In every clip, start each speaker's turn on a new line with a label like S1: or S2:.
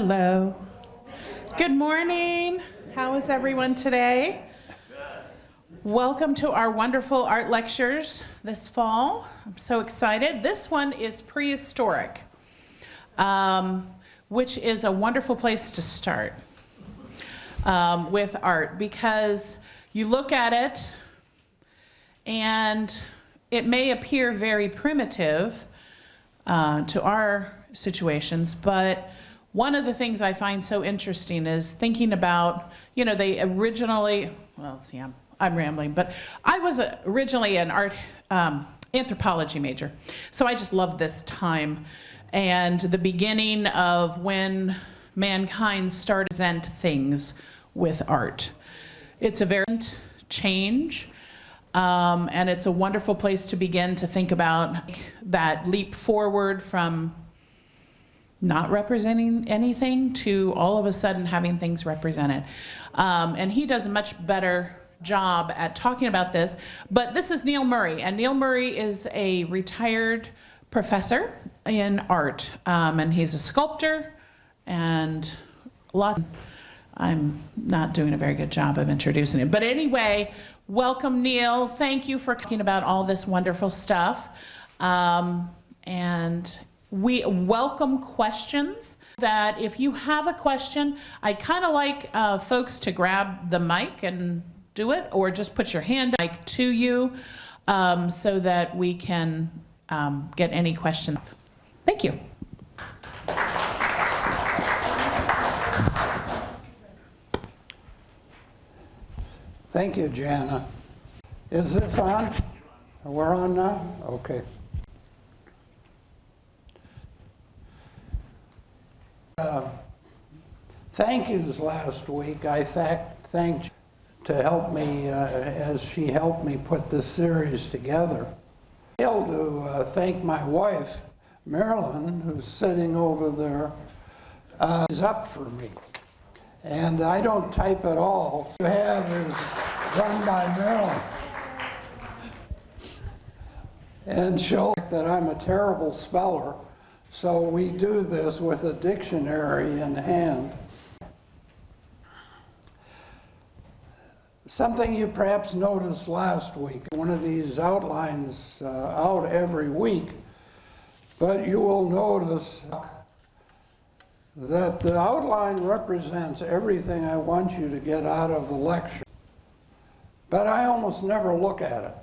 S1: Hello. Good morning. How is everyone today? Welcome to our wonderful art lectures this fall. I'm so excited. This one is prehistoric, which is a wonderful place to start with art, because you look at it and it may appear very primitive to our situations, but one of the things I find so interesting is thinking about, they originally, well, let's see, I'm rambling, but I was originally an art anthropology major. So I just love this time and the beginning of when mankind started to present things with art. It's a very change, and it's a wonderful place to begin to think about that leap forward from not representing anything to all of a sudden having things represented. And he does a much better job at talking about this. But this is Neale Murray, and Neale Murray is a retired professor in art, and he's a sculptor, and I'm not doing a very good job of introducing him. But anyway, welcome, Neale. Thank you for talking about all this wonderful stuff. And we welcome questions. That if you have a question, I'd kind of like folks to grab the mic and do it, or just put your hand mic to you so that we can get any questions. Thank you.
S2: Thank you, Jana. Is this on? We're on now? Okay. Thank yous last week. I thanked to help me as she helped me put this series together. I failed to thank my wife, Marilyn, who's sitting over there, is up for me. And I don't type at all. What you have is done by Marilyn. And she'll think that I'm a terrible speller. So we do this with a dictionary in hand. Something you perhaps noticed last week, one of these outlines out every week, but you will notice that the outline represents everything I want you to get out of the lecture. But I almost never look at it.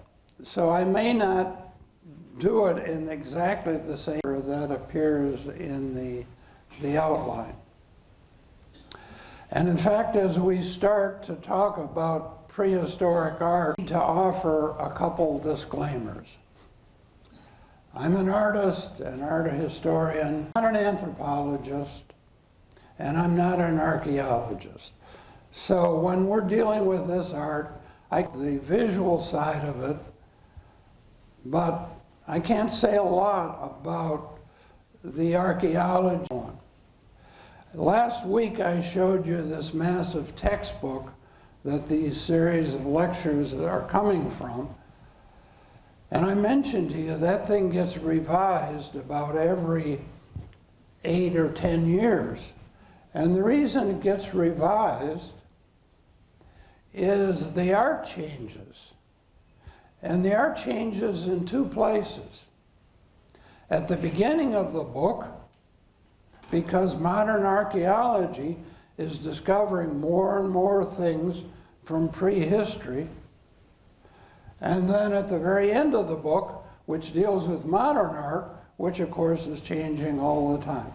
S2: So I may not do it in exactly the same order that appears in the outline. And in fact, as we start to talk about prehistoric art, I need to offer a couple disclaimers. I'm an artist, an art historian, not an anthropologist, and I'm not an archaeologist. So when we're dealing with this art, the visual side of it, but I can't say a lot about the archaeology one. Last week I showed you this massive textbook that these series of lectures are coming from. And I mentioned to you that thing gets revised about every 8 or 10 years. And the reason it gets revised is the art changes. And the art changes in two places. At the beginning of the book, because modern archaeology is discovering more and more things from prehistory. And then at the very end of the book, which deals with modern art, which of course is changing all the time.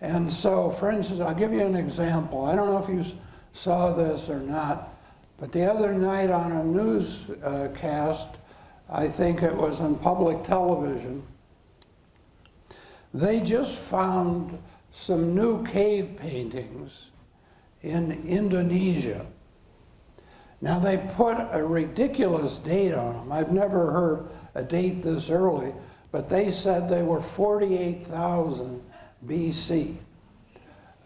S2: And so, for instance, I'll give you an example. I don't know if you saw this or not, but the other night on a newscast, I think it was on public television, they just found some new cave paintings in Indonesia. Now they put a ridiculous date on them. I've never heard a date this early, but they said they were 48,000 BC.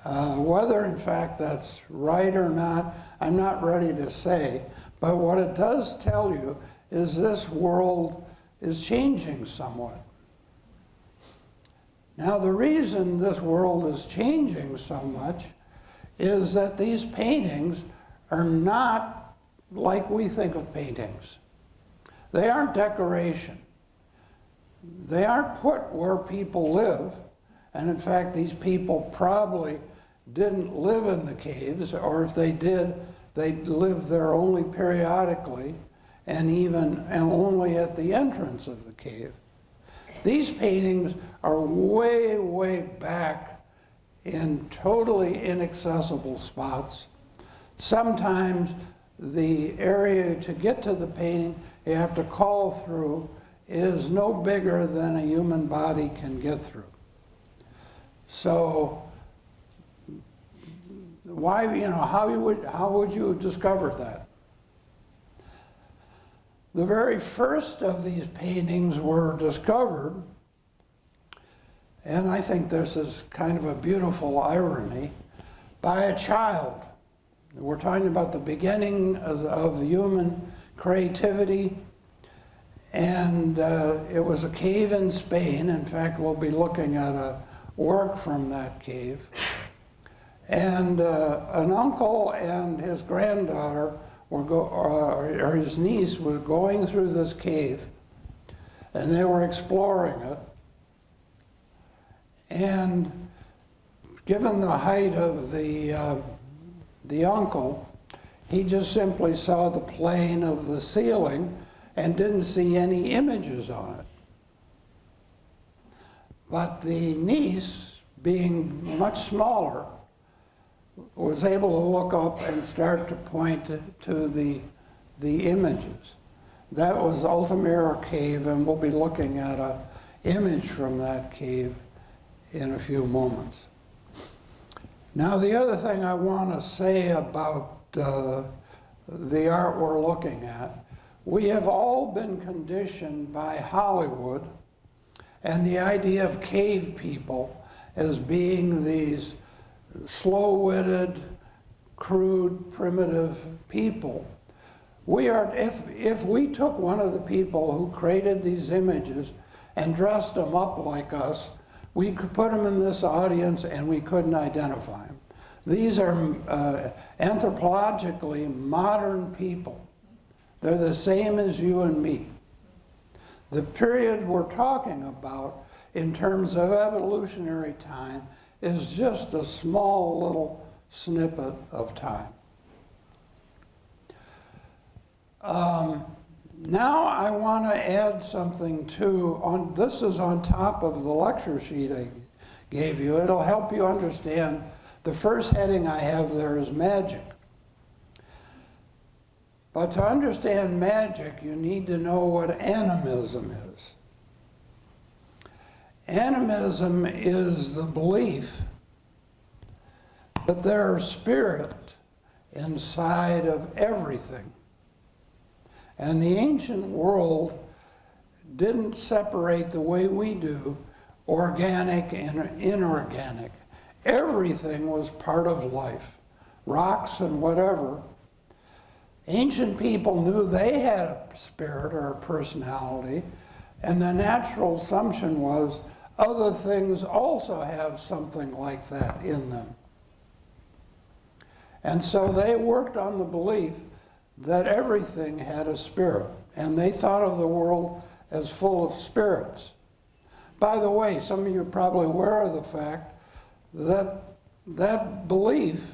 S2: Whether in fact that's right or not, I'm not ready to say, but what it does tell you is this world is changing somewhat. Now, the reason this world is changing so much is that these paintings are not like we think of paintings. They aren't decoration. They aren't put where people live. And in fact, these people probably didn't live in the caves, or if they did, they lived there only periodically and only at the entrance of the cave. These paintings are way, way back in totally inaccessible spots. Sometimes the area to get to the painting you have to call through is no bigger than a human body can get through. So why, how would you discover that? The very first of these paintings were discovered, and I think this is kind of a beautiful irony, by a child. We're talking about the beginning of human creativity, and it was a cave in Spain. In fact, we'll be looking at a work from that cave. And an uncle and his granddaughter or his niece were going through this cave, and they were exploring it. And given the height of the uncle, he just simply saw the plane of the ceiling and didn't see any images on it. But the niece, being much smaller, was able to look up and start to point to the images. That was Altamira Cave, and we'll be looking at an image from that cave in a few moments. Now, the other thing I want to say about the art we're looking at, we have all been conditioned by Hollywood and the idea of cave people as being these slow-witted, crude, primitive people. If we took one of the people who created these images and dressed them up like us, we could put them in this audience and we couldn't identify them. These are anthropologically modern people. They're the same as you and me. The period we're talking about in terms of evolutionary time is just a small little snippet of time. Now I want to add something too. This is on top of the lecture sheet I gave you. It'll help you understand. The first heading I have there is magic. But to understand magic, you need to know what animism is. Animism is the belief that there's spirit inside of everything. And the ancient world didn't separate the way we do organic and inorganic. Everything was part of life, rocks and whatever. Ancient people knew they had a spirit or a personality, and the natural assumption was other things also have something like that in them. And so they worked on the belief that everything had a spirit, and they thought of the world as full of spirits. By the way, some of you are probably aware of the fact that that belief,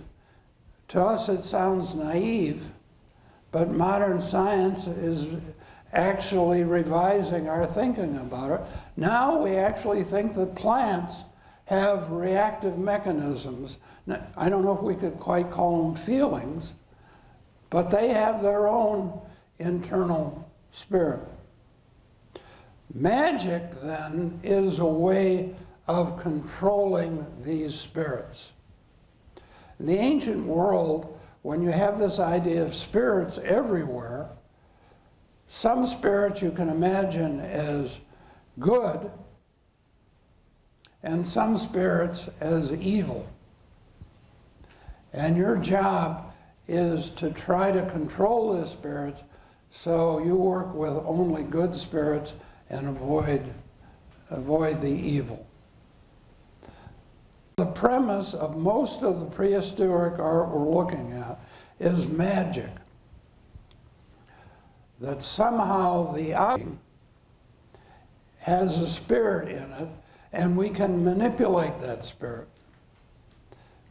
S2: to us it sounds naive, but modern science is actually revising our thinking about it. Now we actually think that plants have reactive mechanisms. Now, I don't know if we could quite call them feelings, but they have their own internal spirit. Magic, then, is a way of controlling these spirits. In the ancient world, when you have this idea of spirits everywhere, some spirits you can imagine as good, and some spirits as evil. And your job is to try to control the spirits so you work with only good spirits and avoid the evil. premise of most of the prehistoric art we're looking at is magic. That somehow the object has a spirit in it, and we can manipulate that spirit.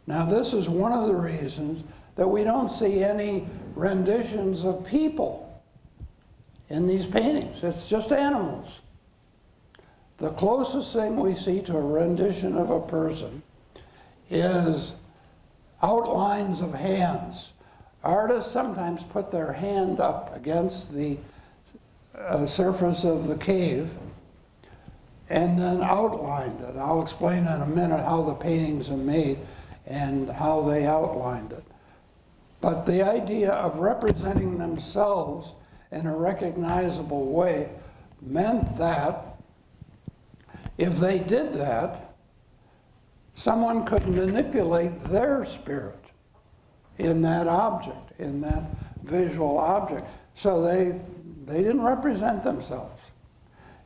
S2: Now, this is one of the reasons that we don't see any renditions of people in these paintings. It's just animals. The closest thing we see to a rendition of a person is outlines of hands. Artists sometimes put their hand up against the surface of the cave and then outlined it. I'll explain in a minute how the paintings are made and how they outlined it. But the idea of representing themselves in a recognizable way meant that if they did that, someone could manipulate their spirit in that object, in that visual object. So they didn't represent themselves.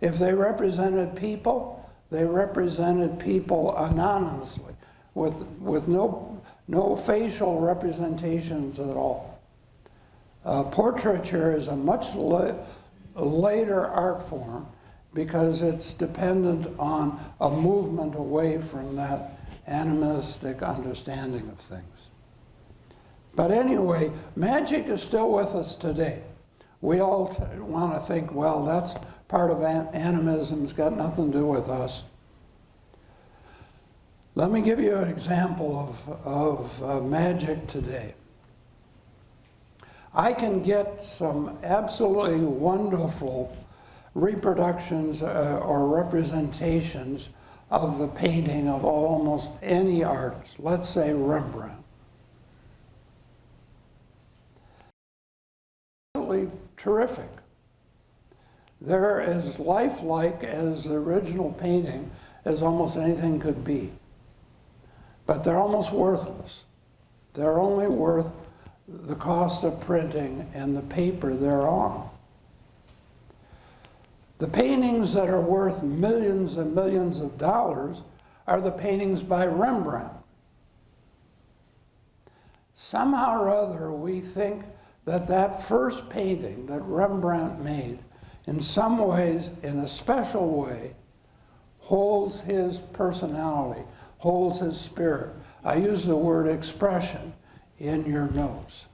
S2: If they represented people, they represented people anonymously, with no facial representations at all. Portraiture is a much later art form because it's dependent on a movement away from that animistic understanding of things. But anyway, magic is still with us today. We all want to think, well, that's part of animism, it's got nothing to do with us. Let me give you an example of magic today. I can get some absolutely wonderful reproductions or representations of the painting of almost any artist. Let's say Rembrandt. Absolutely terrific. They're as lifelike as the original painting as almost anything could be. But they're almost worthless. They're only worth the cost of printing and the paper they're on. The paintings that are worth millions and millions of dollars are the paintings by Rembrandt. Somehow or other, we think that that first painting that Rembrandt made, in some ways, in a special way, holds his personality, holds his spirit. I use the word expression in your notes.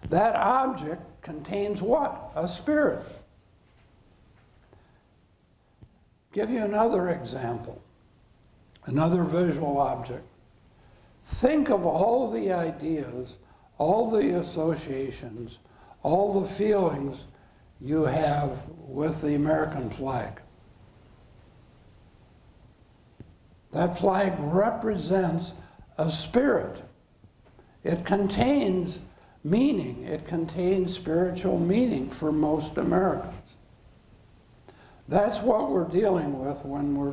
S2: That object contains what? A spirit. Give you another example, another visual object. Think of all the ideas, all the associations, all the feelings you have with the American flag. That flag represents a spirit. It contains meaning. It contains spiritual meaning for most Americans. That's what we're dealing with when we're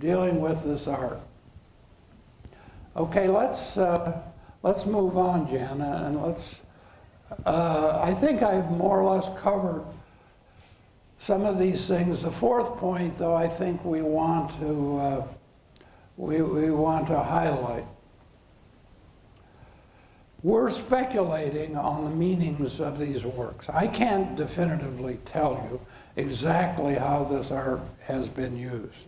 S2: dealing with this art. Okay, let's move on, Jana, and I think I've more or less covered some of these things. The fourth point, though, I think we want to highlight. We're speculating on the meanings of these works. I can't definitively tell you exactly how this art has been used.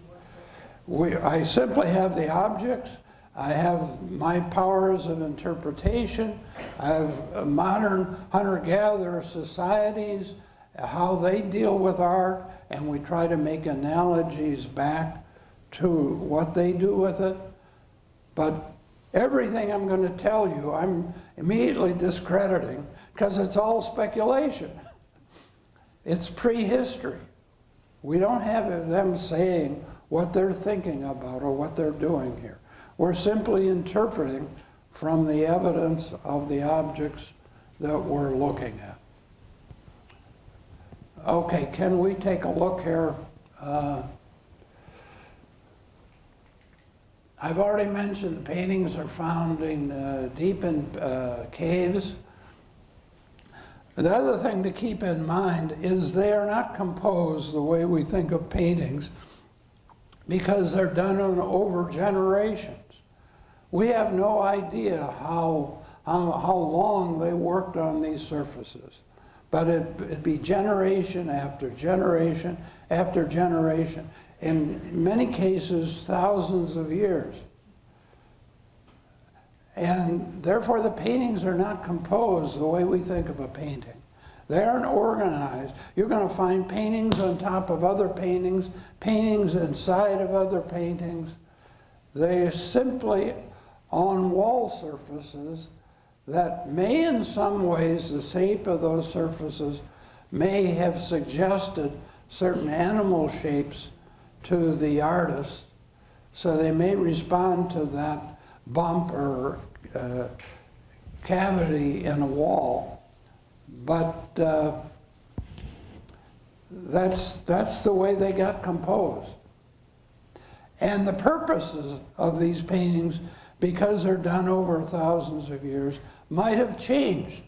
S2: I simply have the objects. I have my powers of interpretation. I have modern hunter-gatherer societies, how they deal with art, and we try to make analogies back to what they do with it. But everything I'm going to tell you, I'm immediately discrediting because it's all speculation. It's prehistory. We don't have them saying what they're thinking about or what they're doing here. We're simply interpreting from the evidence of the objects that we're looking at. Okay, can we take a look here? I've already mentioned the paintings are found deep in caves. The other thing to keep in mind is they are not composed the way we think of paintings because they're done on over generations. We have no idea how long they worked on these surfaces. But it'd be generation after generation after generation, in many cases thousands of years. And therefore the paintings are not composed the way we think of a painting. They aren't organized. You're going to find paintings on top of other paintings, paintings inside of other paintings. They're simply on wall surfaces that may, in some ways, the shape of those surfaces may have suggested certain animal shapes to the artist, so they may respond to that bump or cavity in a wall. But that's the way they got composed. And the purposes of these paintings, because they're done over thousands of years, might have changed.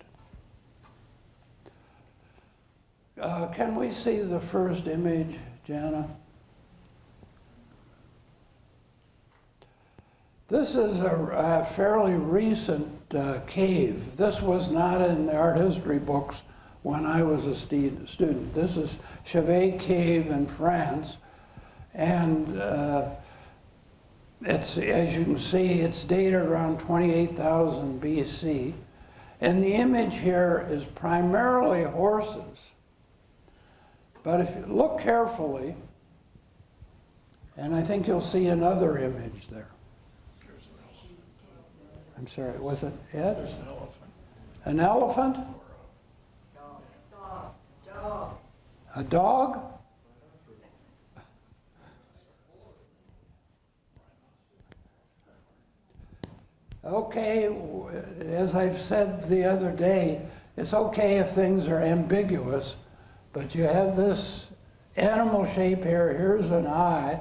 S2: Can we see the first image, Jana? This is a fairly recent cave. This was not in the art history books when I was a student. This is Chevet Cave in France. And it's, as you can see, it's dated around 28,000 BC. And the image here is primarily horses. But if you look carefully, and I think you'll see another image there. I'm sorry, was it Ed?
S3: There's an elephant.
S2: An elephant?
S3: Dog.
S2: A dog? Okay, as I've said the other day, it's okay if things are ambiguous, but you have this animal shape here, here's an eye.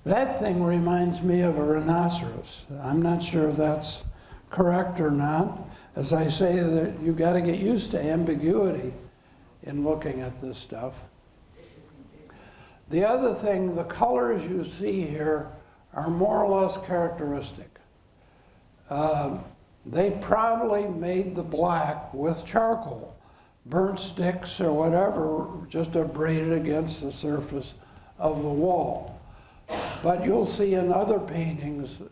S2: That thing reminds me of a rhinoceros. I'm not sure if that's correct or not. As I say, that you've got to get used to ambiguity in looking at this stuff. The other thing, the colors you see here are more or less characteristic. They probably made the black with charcoal, burnt sticks or whatever, just abraded against the surface of the wall. But you'll see in other paintings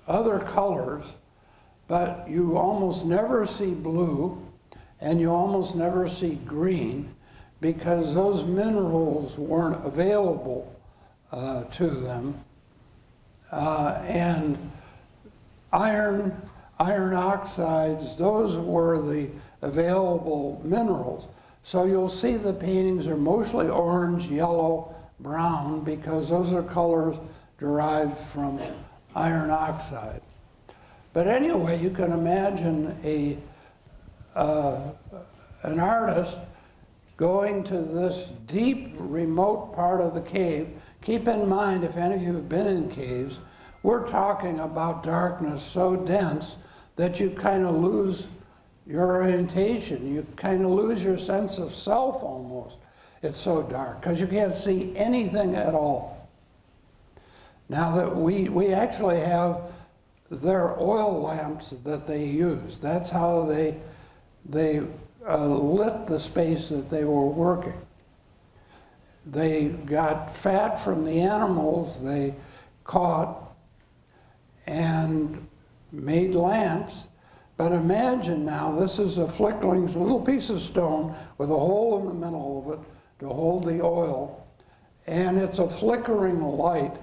S2: other colors, but you almost never see blue and you almost never see green because those minerals weren't available to them. And iron oxides, those were the available minerals. So you'll see the paintings are mostly orange, yellow, brown, because those are colors derived from iron oxide. But anyway, you can imagine an artist going to this deep, remote part of the cave. Keep in mind, if any of you have been in caves, we're talking about darkness so dense that you kind of lose your orientation. You kind of lose your sense of self almost. It's so dark, because you can't see anything at all. Now that we actually have their oil lamps that they used. That's how they lit the space that they were working. They got fat from the animals they caught and made lamps. But imagine now, this is a flickering little piece of stone with a hole in the middle of it to hold the oil. And it's a flickering light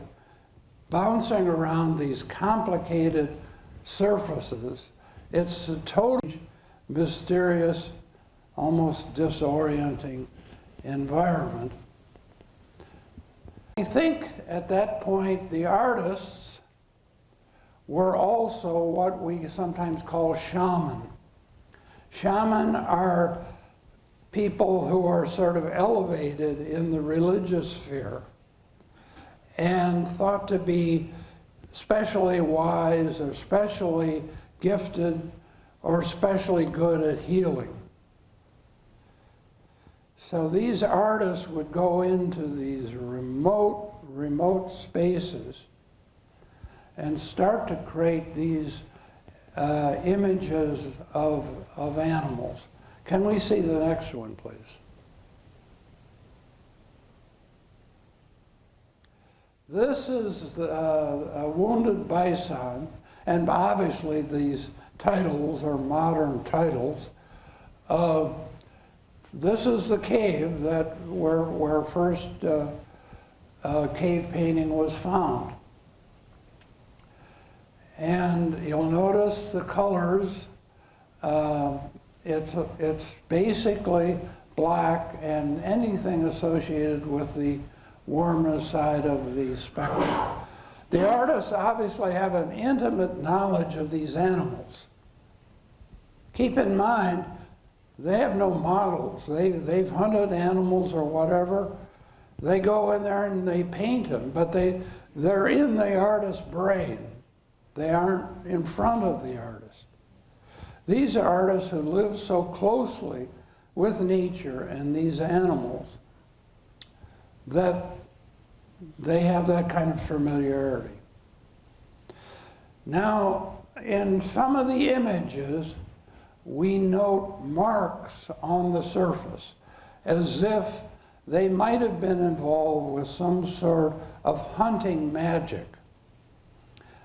S2: bouncing around these complicated surfaces. It's a totally mysterious, almost disorienting environment. I think at that point the artists were also what we sometimes call shaman. Shaman are people who are sort of elevated in the religious sphere and thought to be specially wise or specially gifted or especially good at healing. So these artists would go into these remote remote spaces and start to create these images of animals. Can we see the next one, please? This is a wounded bison, and obviously these titles are modern titles. This is the cave where first cave painting was found. And you'll notice the colors. It's basically black and anything associated with the warmer side of the spectrum. The artists obviously have an intimate knowledge of these animals. Keep in mind, they have no models. They've hunted animals or whatever. They go in there and they paint them, but they're in the artist's brain. They aren't in front of the artist. These are artists who live so closely with nature and these animals that they have that kind of familiarity. Now, in some of the images, we note marks on the surface as if they might have been involved with some sort of hunting magic.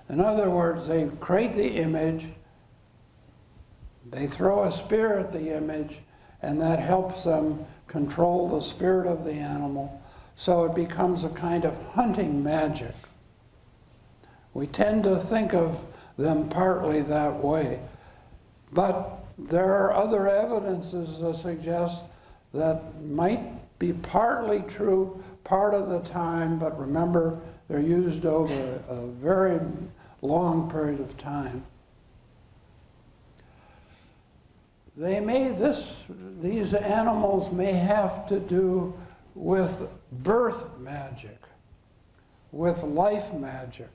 S2: In other words, they create the image, they throw a spear at the image, and that helps them control the spirit of the animal, so it becomes a kind of hunting magic. We tend to think of them partly that way, but there are other evidences that suggest that might be partly true part of the time, but remember, they're used over a very long period of time. These animals may have to do with birth magic, with life magic.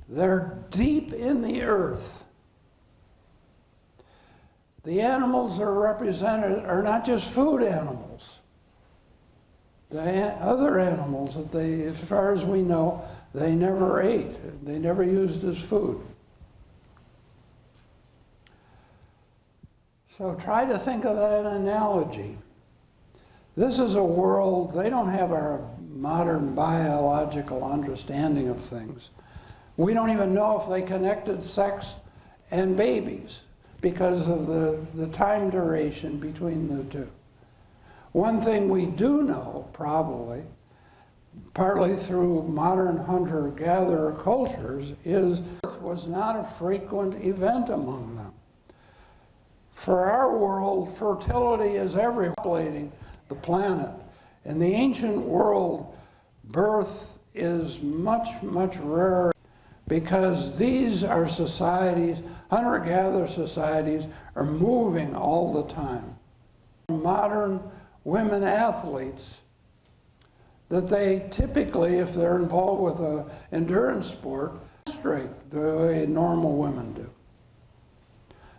S2: They're deep in the earth. The animals that are represented are not just food animals. The other animals that as far as we know, they never ate. They never used as food. So try to think of that in an analogy. This is a world, they don't have our modern biological understanding of things. We don't even know if they connected sex and babies because of the time duration between the two. One thing we do know, probably, partly through modern hunter-gatherer cultures, is birth was not a frequent event among them. For our world, fertility is everywhere, populating the planet. In the ancient world, birth is much, much rarer because these are societies, hunter-gatherer societies, are moving all the time. Modern women athletes, that they typically, if they're involved with an endurance sport, straight the way normal women do.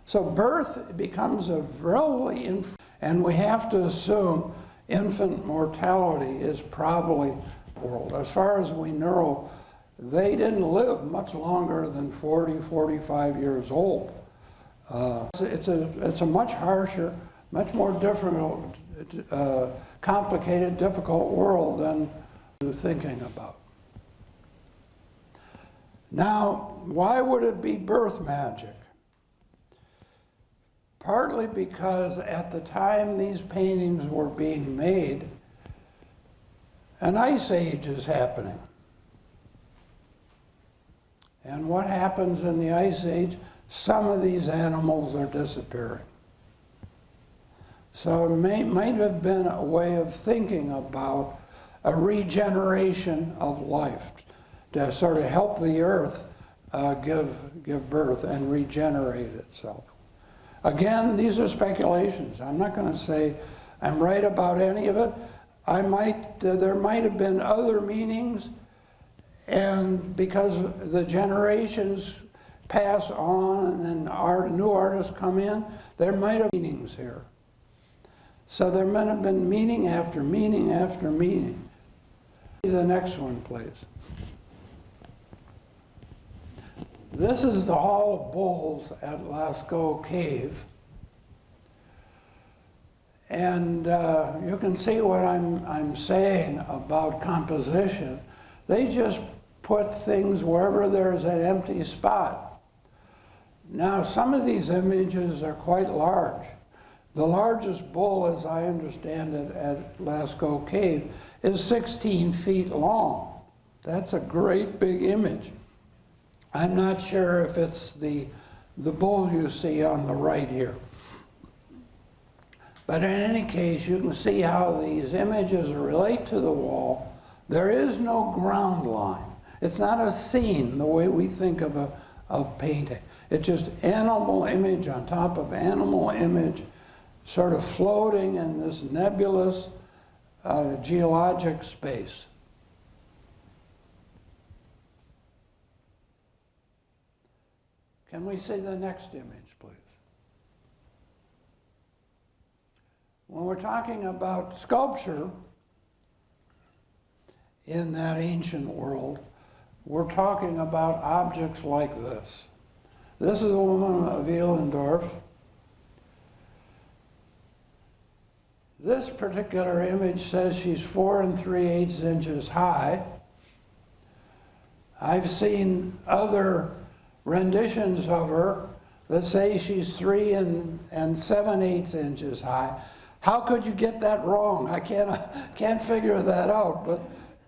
S2: So birth becomes a really, and we have to assume infant mortality is probably world. As far as we know, they didn't live much longer than 40, 45 years old. It's a much harsher, much more difficult, complicated, difficult world than you're thinking about. Now, why would it be birth magic? Partly because at the time these paintings were being made, an ice age is happening. And what happens in the ice age? Some of these animals are disappearing. So it might have been a way of thinking about a regeneration of life to sort of help the earth give birth and regenerate itself. Again, these are speculations. I'm not going to say I'm right about any of it. There might have been other meanings, and because the generations pass on and new artists come in, there might have meanings here. So there might have been meaning after meaning after meaning. The next one, please. This is the Hall of Bulls at Lascaux Cave. And you can see what I'm saying about composition. They just put things wherever there's an empty spot. Now, some of these images are quite large. The largest bull, as I understand it, at Lascaux Cave is 16 feet long. That's a great big image. I'm not sure if it's the bull you see on the right here. But in any case, you can see how these images relate to the wall. There is no ground line. It's not a scene the way we think of painting. It's just animal image on top of animal image, sort of floating in this nebulous geologic space. Can we see the next image, please? When we're talking about sculpture in that ancient world, we're talking about objects like this. This is a woman of Ehlendorf. This particular image says she's 4 3/8 inches high. I've seen other renditions of her that say she's 3 7/8 inches high. How could you get that wrong? I can't figure that out, but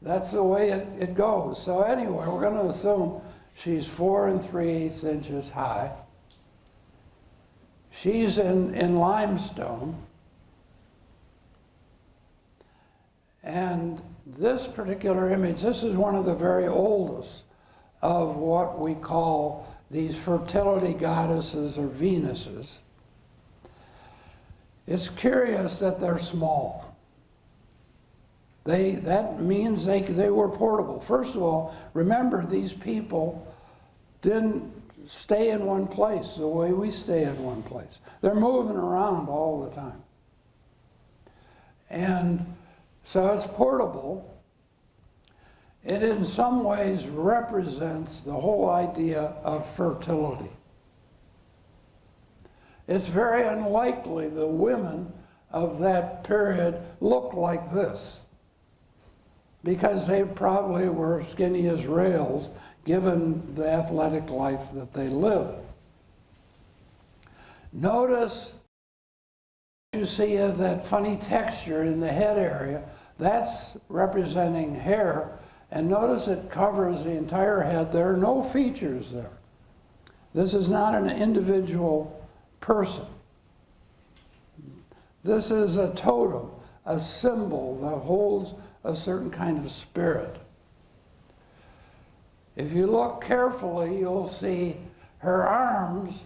S2: that's the way it goes. So anyway, we're going to assume she's 4 3/8 inches high. She's in limestone. And this particular image, this is one of the very oldest of what we call these fertility goddesses or Venuses. It's curious that they're small. That means they were portable. First of all, remember, these people didn't stay in one place the way we stay in one place. They're moving around all the time. And so it's portable. It in some ways represents the whole idea of fertility. It's very unlikely the women of that period looked like this, because they probably were skinny as rails given the athletic life that they lived. Notice you see that funny texture in the head area. That's representing hair, and notice it covers the entire head. There are no features there. This is not an individual person. This is a totem, a symbol that holds a certain kind of spirit. If you look carefully, you'll see her arms,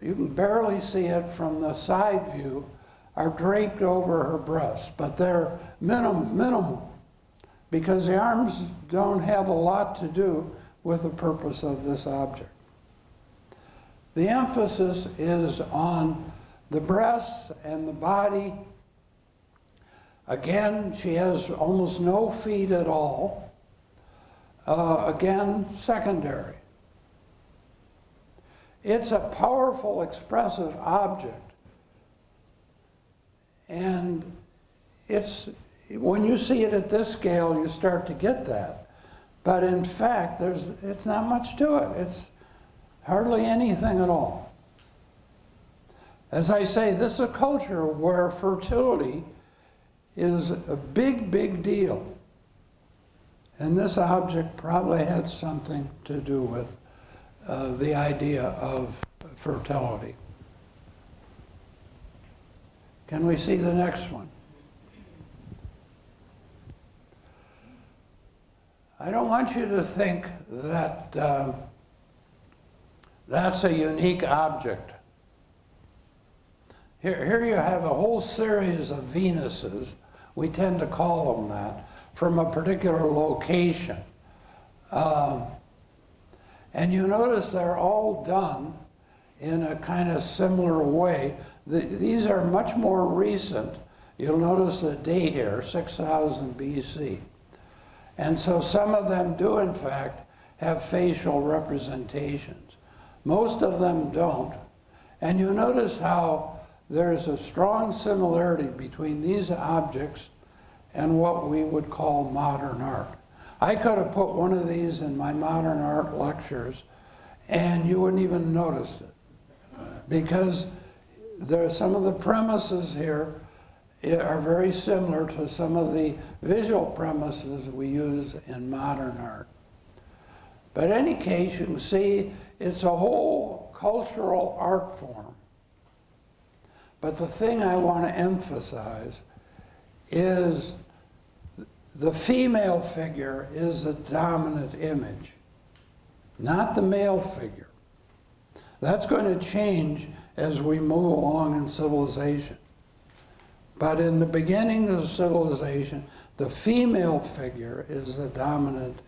S2: you can barely see it from the side view, are draped over her breasts, but they're minimal because the arms don't have a lot to do with the purpose of this object. The emphasis is on the breasts and the body. Again, she has almost no feet at all. Again, secondary. It's a powerful, expressive object. And when you see it at this scale, you start to get that. But in fact, it's not much to it. It's hardly anything at all. As I say, this is a culture where fertility is a big, big deal. And this object probably had something to do with the idea of fertility. Can we see the next one? I don't want you to think that that's a unique object. Here you have a whole series of Venuses, we tend to call them that, from a particular location. And you notice they're all done in a kind of similar way. These are much more recent you'll notice the date here, 6000 BC. And so some of them do, in fact, have facial representations. Most of them don't. And you notice how there's a strong similarity between these objects and what we would call modern art. I could have put one of these in my modern art lectures and you wouldn't even notice it, because there are some of the premises here are very similar to some of the visual premises we use in modern art. But in any case, you can see it's a whole cultural art form. But the thing I want to emphasize is the female figure is the dominant image, not the male figure. That's going to change as we move along in civilization. But in the beginning of civilization, the female figure is the dominant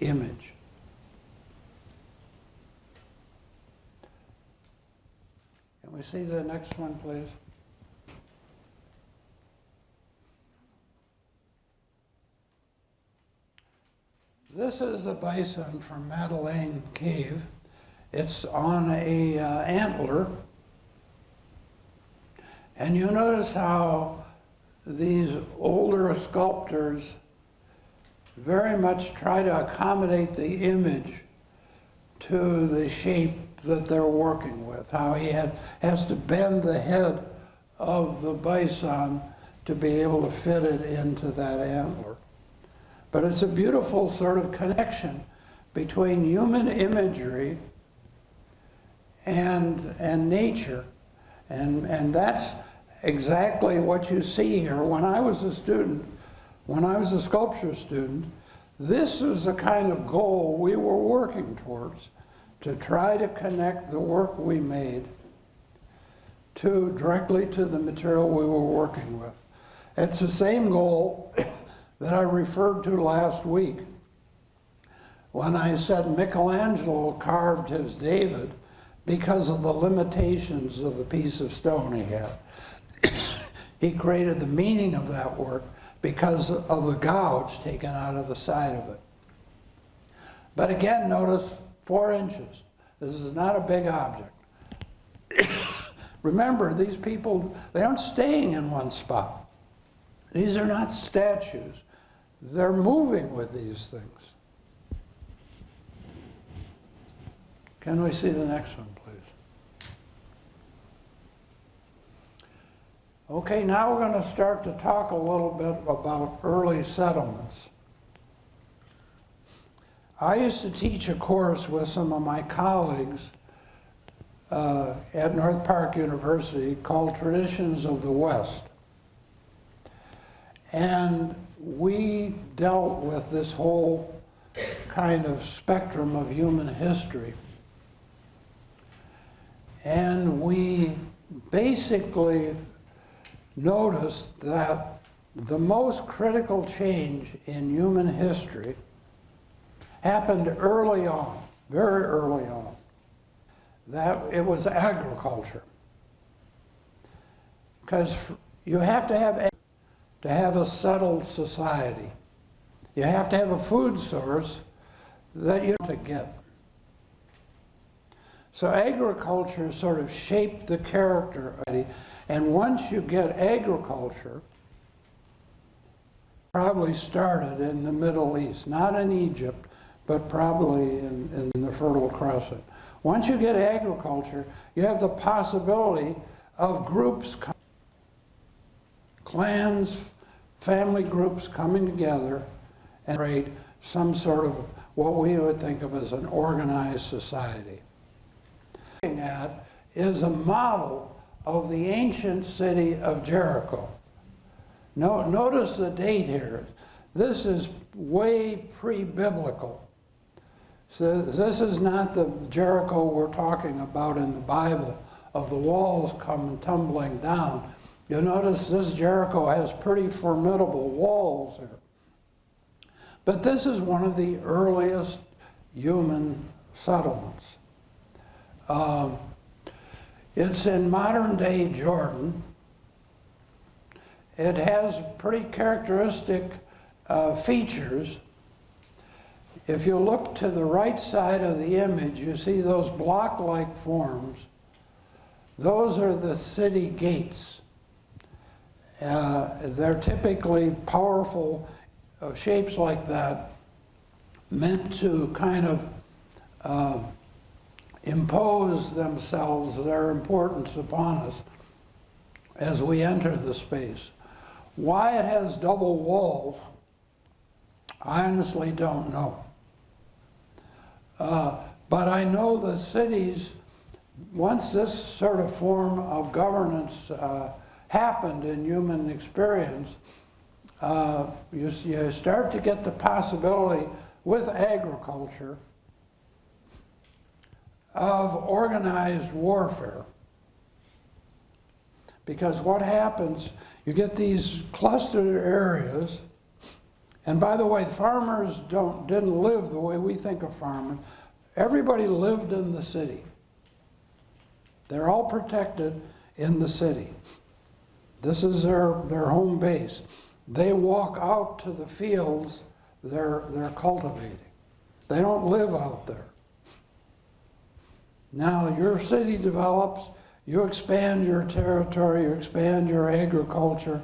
S2: image. Can we see the next one, please? This is a bison from Madeleine Cave. It's on a antler. And you notice how these older sculptors very much try to accommodate the image to the shape that they're working with, how he has to bend the head of the bison to be able to fit it into that antler. But it's a beautiful sort of connection between human imagery and nature. And that's exactly what you see here. When I was a student, when I was a sculpture student, this was the kind of goal we were working towards, to try to connect the work we made directly to the material we were working with. It's the same goal that I referred to last week when I said Michelangelo carved his David because of the limitations of the piece of stone he had. He created the meaning of that work because of the gouge taken out of the side of it. But again, notice 4 inches. This is not a big object. Remember, these people, they aren't staying in one spot. These are not statues. They're moving with these things. Can we see the next one, please? Okay, now we're going to start to talk a little bit about early settlements. I used to teach a course with some of my colleagues at North Park University called Traditions of the West. And we dealt with this whole kind of spectrum of human history. And we basically noticed that the most critical change in human history happened early on, very early on. That it was agriculture. Because you have to have a settled society. You have to have a food source that you have to get. So agriculture sort of shaped the character of it. And once you get agriculture, probably started in the Middle East, not in Egypt, but probably in the Fertile Crescent. Once you get agriculture, you have the possibility of groups, clans, family groups coming together and create some sort of what we would think of as an organized society. What we're looking at is a model of the ancient city of Jericho. Notice the date here. This is way pre-biblical. So this is not the Jericho we're talking about in the Bible of the walls come tumbling down. You'll notice this Jericho has pretty formidable walls here. But this is one of the earliest human settlements. It's in modern day Jordan, it has pretty characteristic features. If you look to the right side of the image, you see those block-like forms. Those are the city gates. They're typically powerful shapes like that, meant to kind of impose themselves, their importance upon us as we enter the space. Why it has double walls, I honestly don't know. But I know the cities, once this sort of form of governance happened in human experience, you start to get the possibility with agriculture of organized warfare. Because what happens, you get these clustered areas, and by the way, farmers didn't live the way we think of farmers. Everybody lived in the city. They're all protected in the city. This is their home base. They walk out to the fields they're cultivating. They don't live out there. Now your city develops, you expand your territory, you expand your agriculture.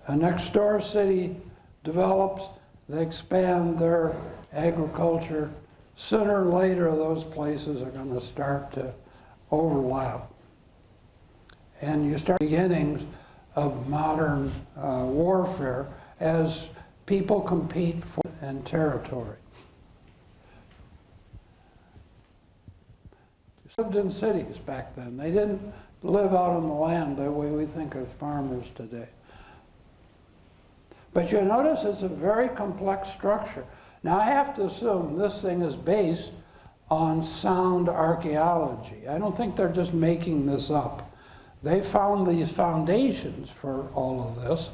S2: A next door city develops, they expand their agriculture. Sooner or later, those places are going to start to overlap. And you start beginnings of modern warfare as people compete for and territory. They lived in cities back then. They didn't live out on the land the way we think of farmers today. But you notice it's a very complex structure. Now I have to assume this thing is based on sound archaeology. I don't think they're just making this up. They found these foundations for all of this,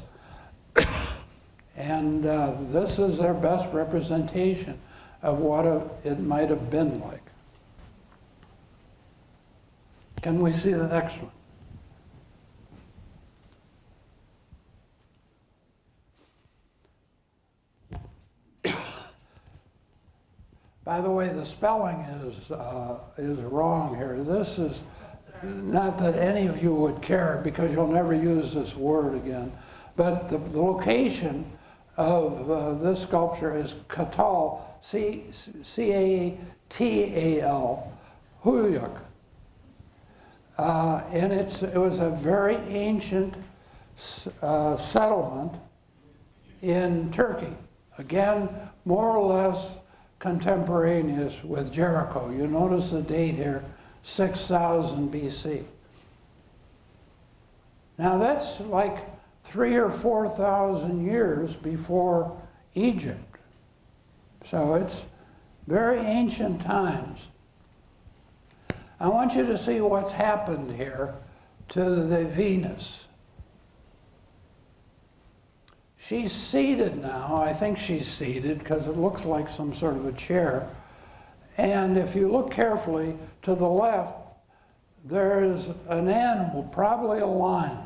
S2: and this is their best representation of what it might have been like. Can we see the next one? By the way, the spelling is wrong here. This is not that any of you would care because you'll never use this word again, but the location of this sculpture is Catal, C-A-T-A-L, Huyuk. And it was a very ancient settlement in Turkey. Again, more or less contemporaneous with Jericho. You notice the date here, 6000 BC. Now that's like 3,000 or 4,000 years before Egypt. So it's very ancient times. I want you to see what's happened here to the Venus. She's seated now. I think she's seated because it looks like some sort of a chair. And if you look carefully to the left, there's an animal, probably a lion.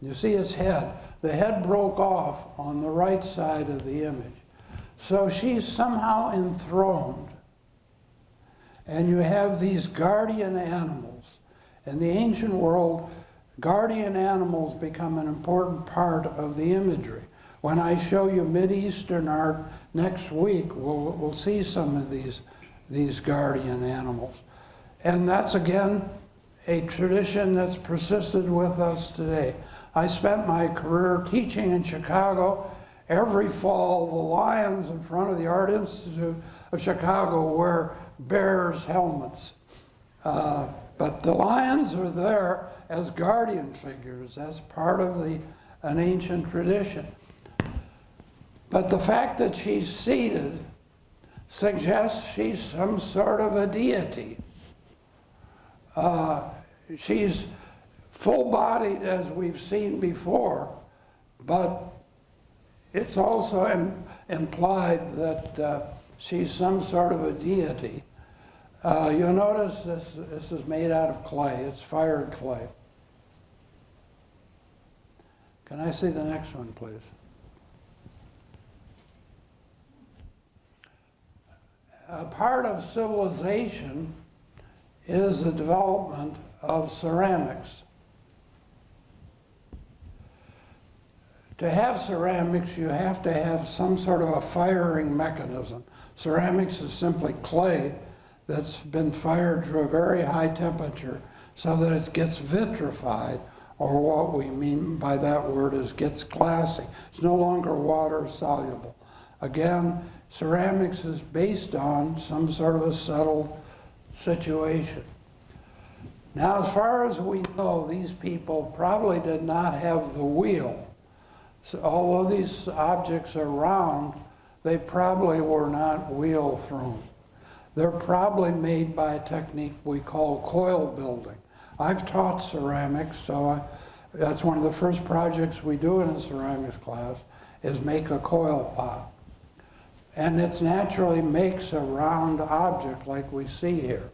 S2: You see its head. The head broke off on the right side of the image. So she's somehow enthroned. And you have these guardian animals. In the ancient world, guardian animals become an important part of the imagery. When I show you Mideastern art next week, we'll see some of these guardian animals. And that's, again, a tradition that's persisted with us today. I spent my career teaching in Chicago. Every fall, the lions in front of the Art Institute of Chicago wear bears' helmets. But the lions are there as guardian figures, as part of an ancient tradition. But the fact that she's seated suggests she's some sort of a deity. She's full-bodied, as we've seen before, but it's also implied that she's some sort of a deity. You'll notice this is made out of clay. It's fired clay. Can I see the next one, please? A part of civilization is the development of ceramics. To have ceramics, you have to have some sort of a firing mechanism. Ceramics is simply clay that's been fired to a very high temperature so that it gets vitrified, or what we mean by that word is gets glassy. It's no longer water soluble. Again, ceramics is based on some sort of a settled situation. Now, as far as we know, these people probably did not have the wheel. So although these objects are round, they probably were not wheel thrown. They're probably made by a technique we call coil building. I've taught ceramics, so that's one of the first projects we do in a ceramics class, is make a coil pot. And it naturally makes a round object like we see here.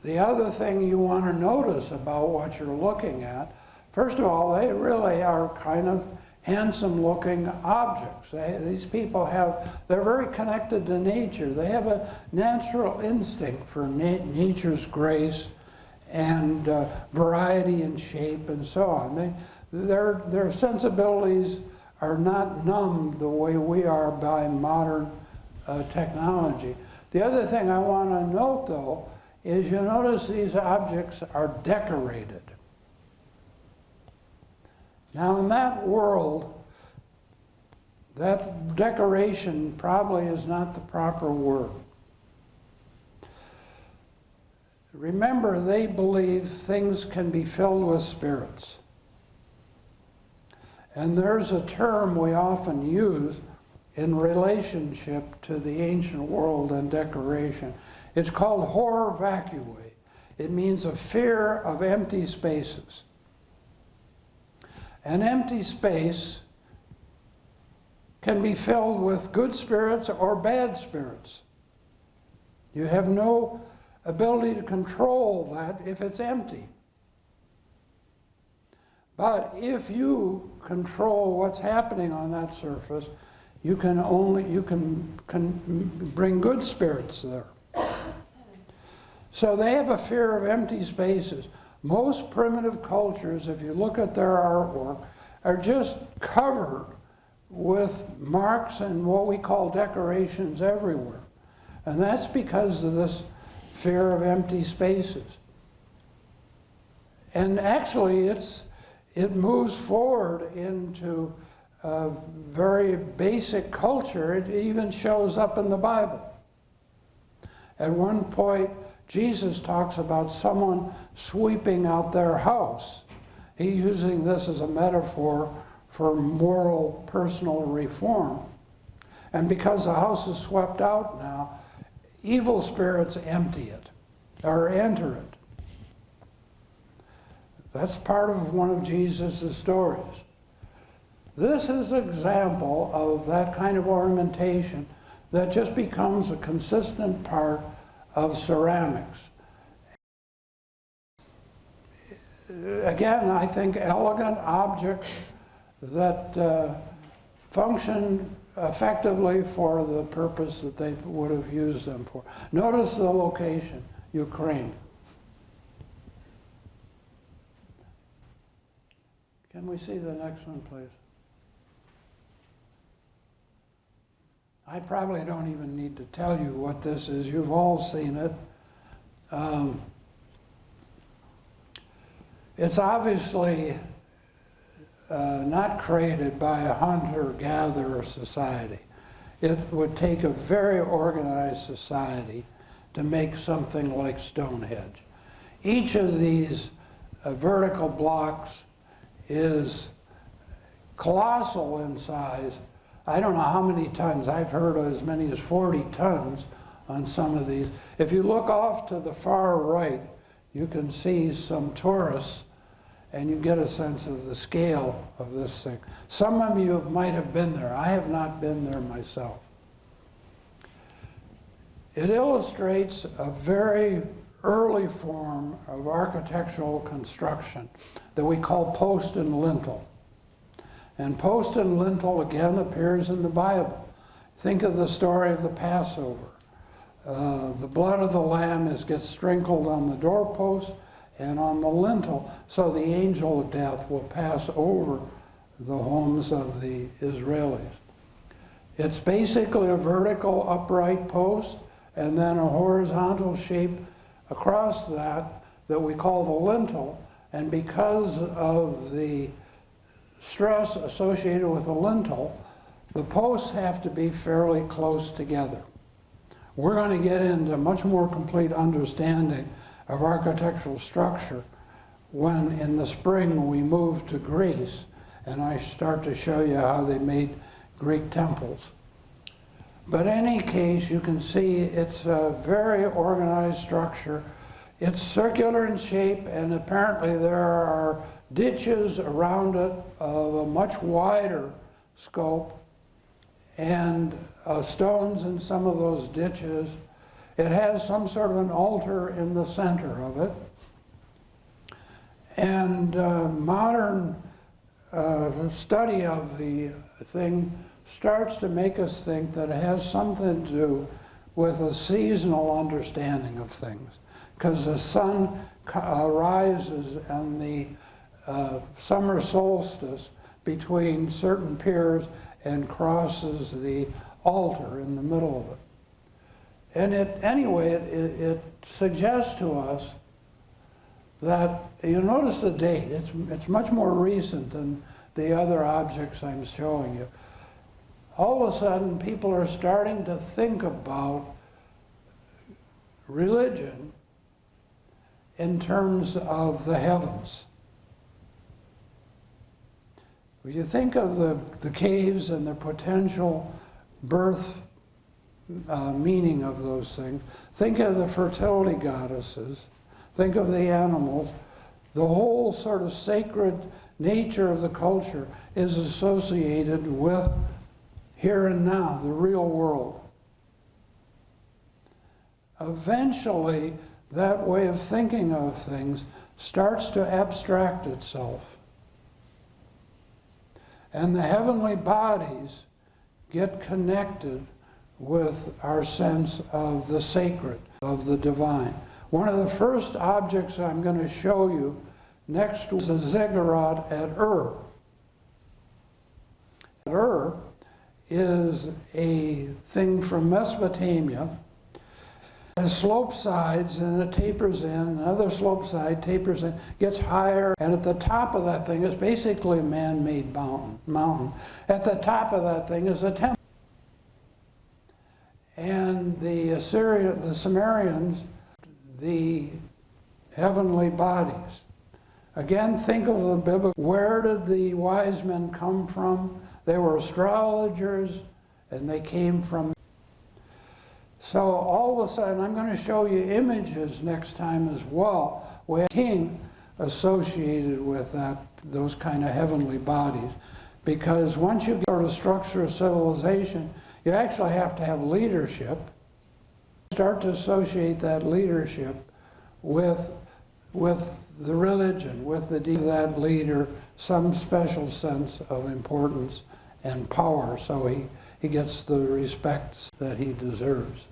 S2: The other thing you want to notice about what you're looking at, first of all, they really are kind of handsome looking objects. These people they're very connected to nature. They have a natural instinct for nature's grace and variety in shape and so on. Their sensibilities are not numbed the way we are by modern technology. The other thing I want to note, though, is you notice these objects are decorated. Now, in that world, that decoration probably is not the proper word. Remember, they believe things can be filled with spirits. And there's a term we often use in relationship to the ancient world and decoration. It's called horror vacui. It means a fear of empty spaces. An empty space can be filled with good spirits or bad spirits. You have no ability to control that if it's empty. But if you control what's happening on that surface, you can bring good spirits there. So they have a fear of empty spaces. Most primitive cultures, if you look at their artwork, are just covered with marks and what we call decorations everywhere. And that's because of this fear of empty spaces. And actually, it moves forward into a very basic culture. It even shows up in the Bible. At one point, Jesus talks about someone sweeping out their house. He's using this as a metaphor for moral, personal reform. And because the house is swept out now, evil spirits empty it, or enter it. That's part of one of Jesus' stories. This is an example of that kind of ornamentation that just becomes a consistent part of ceramics. Again, I think elegant objects that function effectively for the purpose that they would have used them for. Notice the location, Ukraine. Can we see the next one, please? I probably don't even need to tell you what this is. You've all seen it. It's obviously not created by a hunter-gatherer society. It would take a very organized society to make something like Stonehenge. Each of these vertical blocks is colossal in size. I don't know how many tons. I've heard of as many as 40 tons on some of these. If you look off to the far right, you can see some tourists, and you get a sense of the scale of this thing. Some of you might have been there. I have not been there myself. It illustrates a very early form of architectural construction that we call post and lintel. And post and lintel again appears in the Bible. Think of the story of the Passover. The blood of the lamb gets sprinkled on the doorpost and on the lintel, so the angel of death will pass over the homes of the Israelis. It's basically a vertical upright post and then a horizontal shape across that we call the lintel. And because of the stress associated with the lintel, the posts have to be fairly close together. We're going to get into much more complete understanding of architectural structure when in the spring we move to Greece and I start to show you how they made Greek temples. But in any case, you can see it's a very organized structure. It's circular in shape, and apparently there are ditches around it of a much wider scope and stones in some of those ditches. It has some sort of an altar in the center of it. And modern study of the thing starts to make us think that it has something to do with a seasonal understanding of things. Because the sun rises and the summer solstice between certain piers and crosses the altar in the middle of it. And it suggests to us that, you notice the date, it's much more recent than the other objects I'm showing you. All of a sudden, people are starting to think about religion in terms of the heavens. If you think of the caves and the potential birth meaning of those things, think of the fertility goddesses, think of the animals. The whole sort of sacred nature of the culture is associated with here and now, the real world. Eventually, that way of thinking of things starts to abstract itself. And the heavenly bodies get connected with our sense of the sacred, of the divine. One of the first objects I'm going to show you next is a ziggurat at Ur. Ur is a thing from Mesopotamia. It has slope sides and it tapers in, another slope side tapers in, gets higher, and at the top of that thing is basically a man-made mountain. At the top of that thing is a temple. And the Sumerians, the heavenly bodies. Again, think of the biblical. Where did the wise men come from? They were astrologers, and they came from. So all of a sudden, I'm going to show you images next time as well, with a king associated with those kind of heavenly bodies. Because once you get sort of structure of civilization, you actually have to have leadership. Start to associate that leadership with the religion, with that leader, some special sense of importance and power, so he gets the respect that he deserves.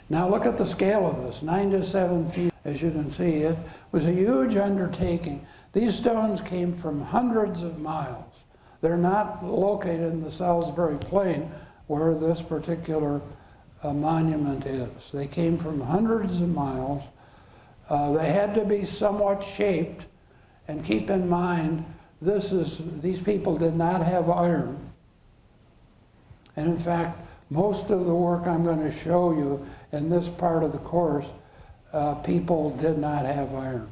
S2: Now look at the scale of this, 9 to 7 feet. As you can see, it was a huge undertaking. These stones came from hundreds of miles. They're not located in the Salisbury Plain where this particular monument is. They came from hundreds of miles. They had to be somewhat shaped, and keep in mind, these people did not have iron. And in fact, most of the work I'm going to show you in this part of the course, people did not have iron.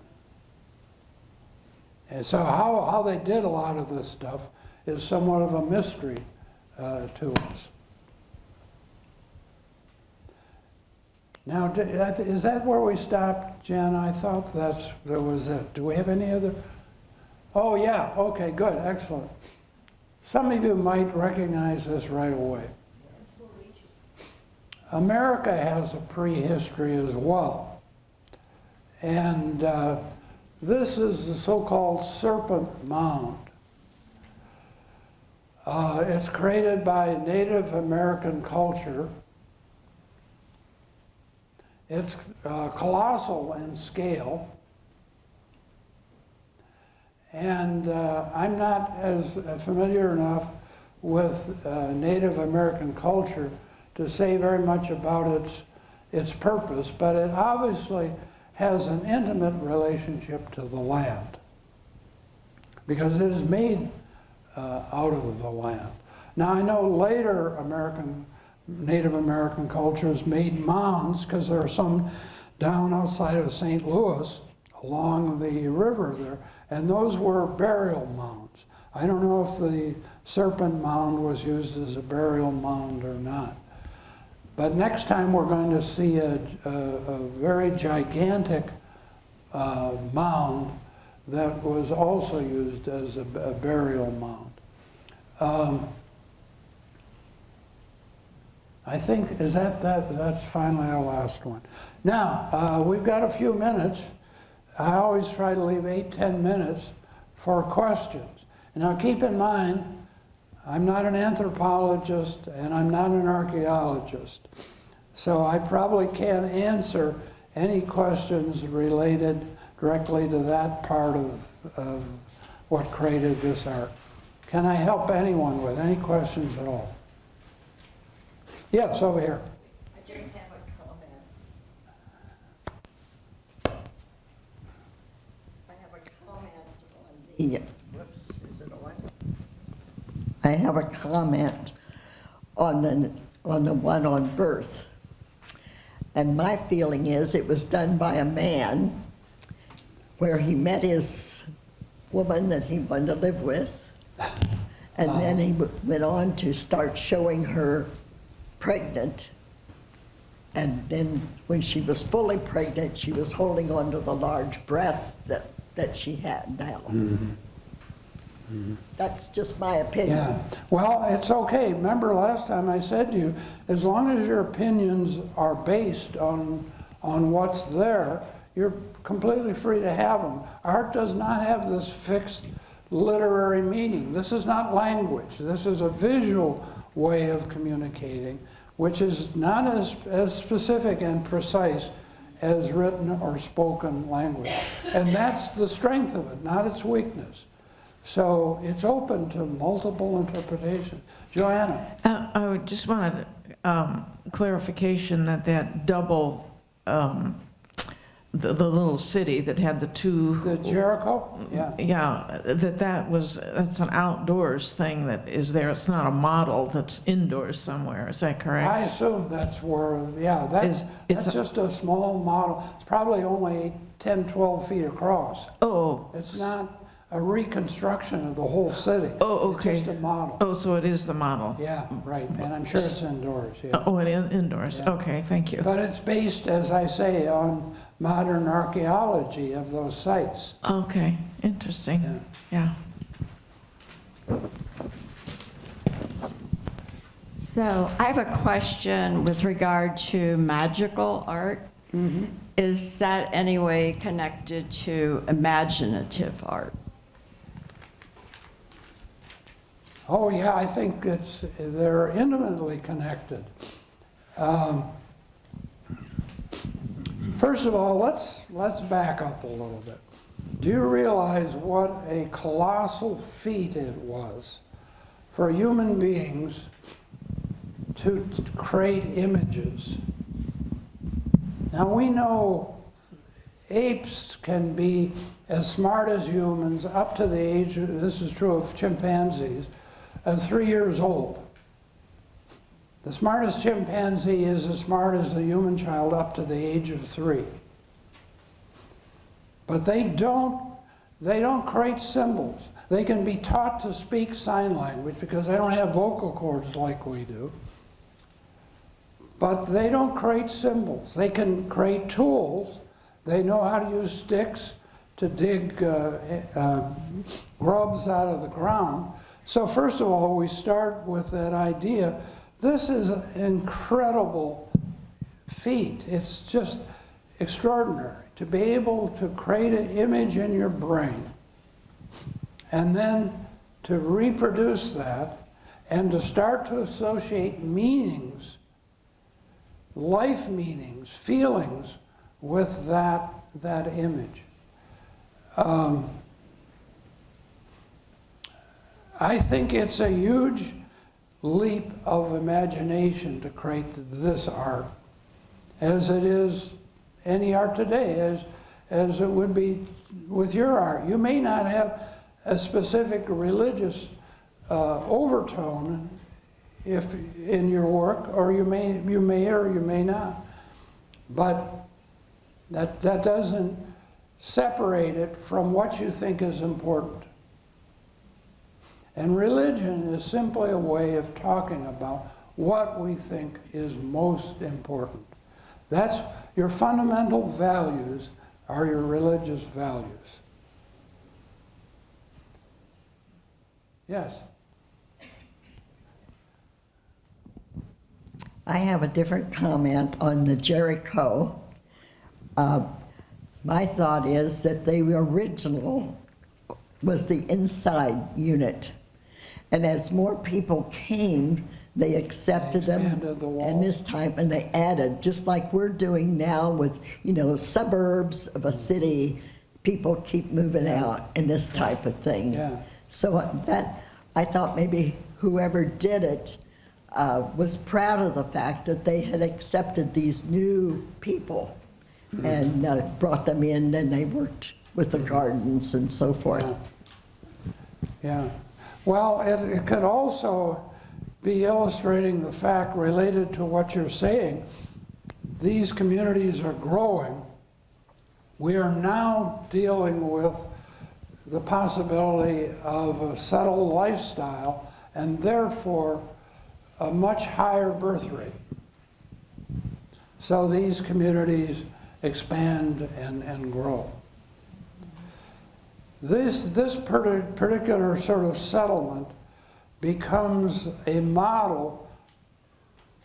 S2: And so how they did a lot of this stuff is somewhat of a mystery to us. Now, is that where we stopped, Jen? I thought that was it. Do we have any other? Oh, yeah. Okay, good. Excellent. Some of you might recognize this right away. America has a prehistory as well. And this is the so-called Serpent Mound. It's created by Native American culture. It's colossal in scale. And I'm not as familiar enough with Native American culture to say very much about its purpose, but it obviously has an intimate relationship to the land because it is made out of the land. Now I know later Native American cultures made mounds, because there are some down outside of St. Louis along the river there, and those were burial mounds. I don't know if the Serpent Mound was used as a burial mound or not. But next time we're going to see a very gigantic mound that was also used as a burial mound. I think, that's finally our last one. Now, we've got a few minutes. I always try to leave 8-10 minutes for questions. Now keep in mind, I'm not an anthropologist and I'm not an archaeologist. So I probably can't answer any questions related directly to that part of what created this art. Can I help anyone with any questions at all? Yes, over here.
S3: I just have a comment. I have a comment on the, whoops, is it on? I have a comment on the one on birth. And my feeling is it was done by a man where he met his woman that he wanted to live with. And then he went on to start showing her pregnant. And then when she was fully pregnant, she was holding on to the large breasts that she had now. Mm-hmm. Mm-hmm. That's just my opinion.
S2: Yeah. Well, it's okay. Remember last time I said to you, as long as your opinions are based on what's there, you're completely free to have them. Art does not have this fixed literary meaning. This is not language. This is a visual way of communicating, which is not as specific and precise as written or spoken language. And that's the strength of it, not its weakness. So it's open to multiple interpretations. Joanna?
S4: I just wanted clarification that double, the little city that had the two.
S2: The Jericho? Yeah.
S4: Yeah, that's an outdoors thing that is there. It's not a model that's indoors somewhere. Is that correct?
S2: I assume that's where, yeah, that's just a small model. It's probably only 10, 12 feet across.
S4: Oh.
S2: It's not a reconstruction of the whole city.
S4: Oh, okay.
S2: It's just a model.
S4: Oh, so it is the model.
S2: Yeah, right, and I'm sure it's indoors, yeah.
S4: Oh, it is indoors.
S2: Yeah.
S4: Okay, thank you.
S2: But it's based, as I say, on modern archaeology of those sites.
S4: Okay, interesting. Yeah.
S5: So I have a question with regard to magical art.
S2: Mm-hmm.
S5: Is that any way connected to imaginative art?
S2: Oh yeah, I think they're intimately connected. First of all, let's back up a little bit. Do you realize what a colossal feat it was for human beings to create images? Now we know apes can be as smart as humans up to the age, this is true of chimpanzees, 3 years old. The smartest chimpanzee is as smart as a human child up to the age of 3. But they don't create symbols. They can be taught to speak sign language because they don't have vocal cords like we do. But they don't create symbols. They can create tools. They know how to use sticks to dig grubs out of the ground. So first of all, we start with that idea. This is an incredible feat. It's just extraordinary to be able to create an image in your brain and then to reproduce that and to start to associate meanings, life meanings, feelings with that image. I think it's a huge leap of imagination to create this art, as it is any art today, as it would be with your art. You may not have a specific religious overtone if in your work, or you may or you may not. But that doesn't separate it from what you think is important. And religion is simply a way of talking about what we think is most important. That's your fundamental values are your religious values. Yes?
S3: I have a different comment on the Jericho. My thought is that the original was the inside unit. And as more people came, they accepted them.
S2: Expanded the wall.
S3: And this time, and they added, just like we're doing now with, suburbs of a city, people keep moving out and this type of thing.
S2: Yeah.
S3: So that, I thought maybe whoever did it was proud of the fact that they had accepted these new people and brought them in, and they worked with the gardens and so forth.
S2: Yeah. Well, it could also be illustrating the fact related to what you're saying. These communities are growing. We are now dealing with the possibility of a settled lifestyle and therefore a much higher birth rate. So these communities expand and grow. This particular sort of settlement becomes a model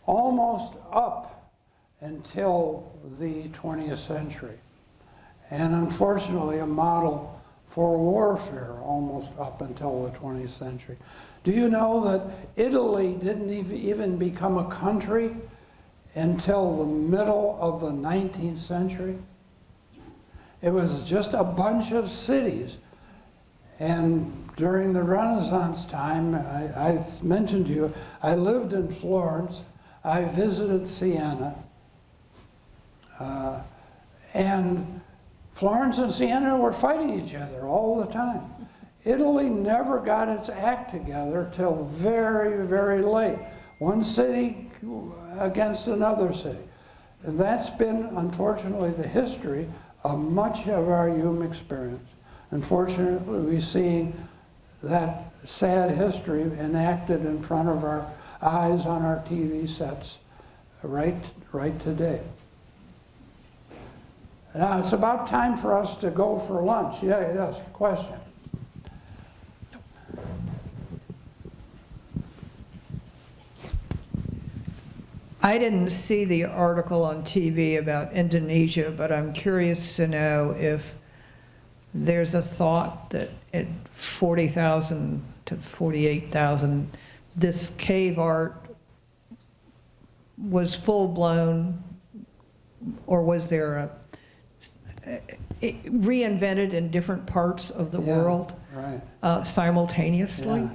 S2: almost up until the 20th century, and unfortunately a model for warfare almost up until the 20th century. Do you know that Italy didn't even become a country until the middle of the 19th century? It was just a bunch of cities. And during the Renaissance time, I mentioned to you, I lived in Florence, I visited Siena, and Florence and Siena were fighting each other all the time. Italy never got its act together till very, very late. One city against another city. And that's been, unfortunately, the history of much of our human experience. Unfortunately, we're seeing that sad history enacted in front of our eyes on our TV sets right today. Now, it's about time for us to go for lunch. Yeah, yes, question.
S6: I didn't see the article on TV about Indonesia, but I'm curious to know if there's a thought that at 40,000 to 48,000, this cave art was full-blown, or was there reinvented in different parts of the world simultaneously?
S2: Yeah.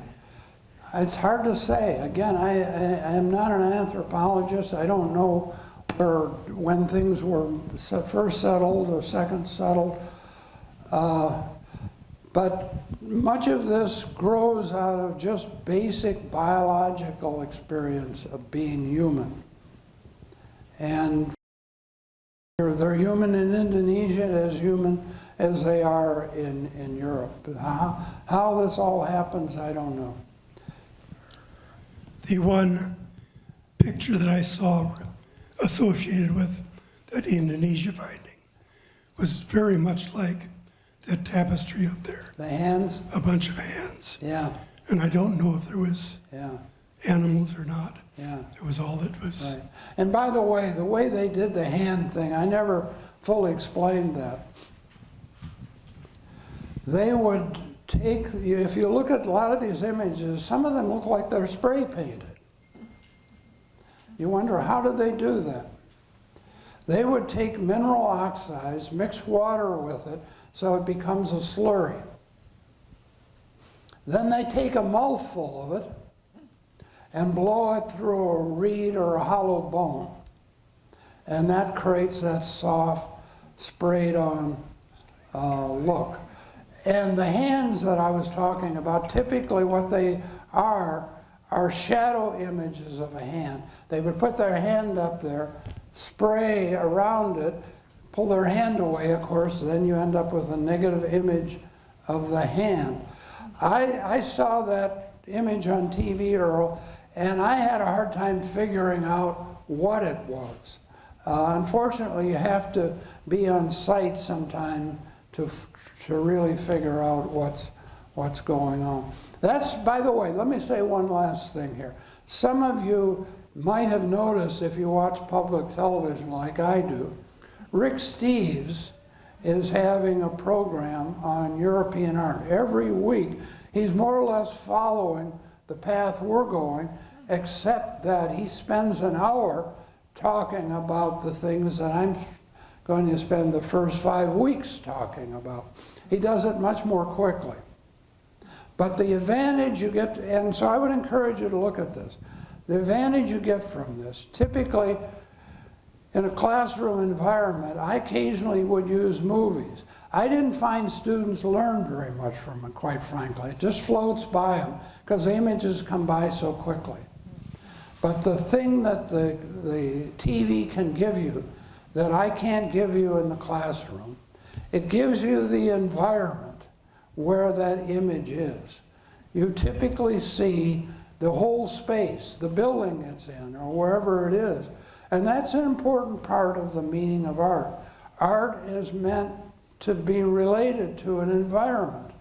S2: It's hard to say. Again, I am not an anthropologist. I don't know when things were first settled or second settled. But much of this grows out of just basic biological experience of being human. And they're human in Indonesia as human as they are in Europe. How this all happens, I don't know.
S7: The one picture that I saw associated with that Indonesia finding was very much like that tapestry up there.
S2: The hands?
S7: A bunch of hands.
S2: Yeah.
S7: And I don't know if there was animals or not.
S2: Yeah.
S7: It was all that was.
S2: Right. And by the way they did the hand thing, I never fully explained that. They would take, if you look at a lot of these images, some of them look like they're spray painted. You wonder, how did they do that? They would take mineral oxides, mix water with it, so it becomes a slurry. Then they take a mouthful of it and blow it through a reed or a hollow bone. And that creates that soft, sprayed on look. And the hands that I was talking about, typically what they are shadow images of a hand. They would put their hand up there, spray around it, pull their hand away, of course, then you end up with a negative image of the hand. I saw that image on TV, Earl, and I had a hard time figuring out what it was. Unfortunately, you have to be on site sometime to really figure out what's going on. That's, by the way, let me say one last thing here. Some of you might have noticed, if you watch public television like I do, Rick Steves is having a program on European art. Every week, he's more or less following the path we're going, except that he spends an hour talking about the things that I'm going to spend the first 5 weeks talking about. He does it much more quickly. But the advantage you get, and so I would encourage you to look at this. The advantage you get from this, typically in a classroom environment, I occasionally would use movies. I didn't find students learn very much from it, quite frankly. It just floats by them because the images come by so quickly. But the thing that the TV can give you that I can't give you in the classroom, it gives you the environment where that image is. You typically see the whole space, the building it's in, or wherever it is. And that's an important part of the meaning of art. Art is meant to be related to an environment,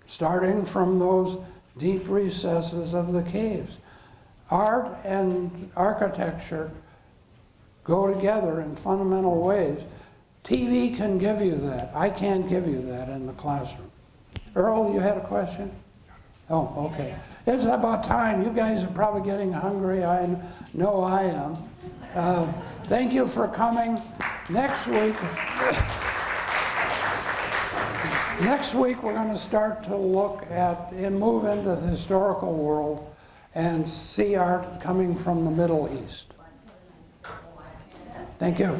S2: starting from those deep recesses of the caves. Art and architecture go together in fundamental ways. TV can give you that. I can't give you that in the classroom. Earl, you had a question? Oh, okay. It's about time. You guys are probably getting hungry. I know I am. Thank you for coming. Next week we're going to start to look at and move into the historical world and see art coming from the Middle East. Thank you.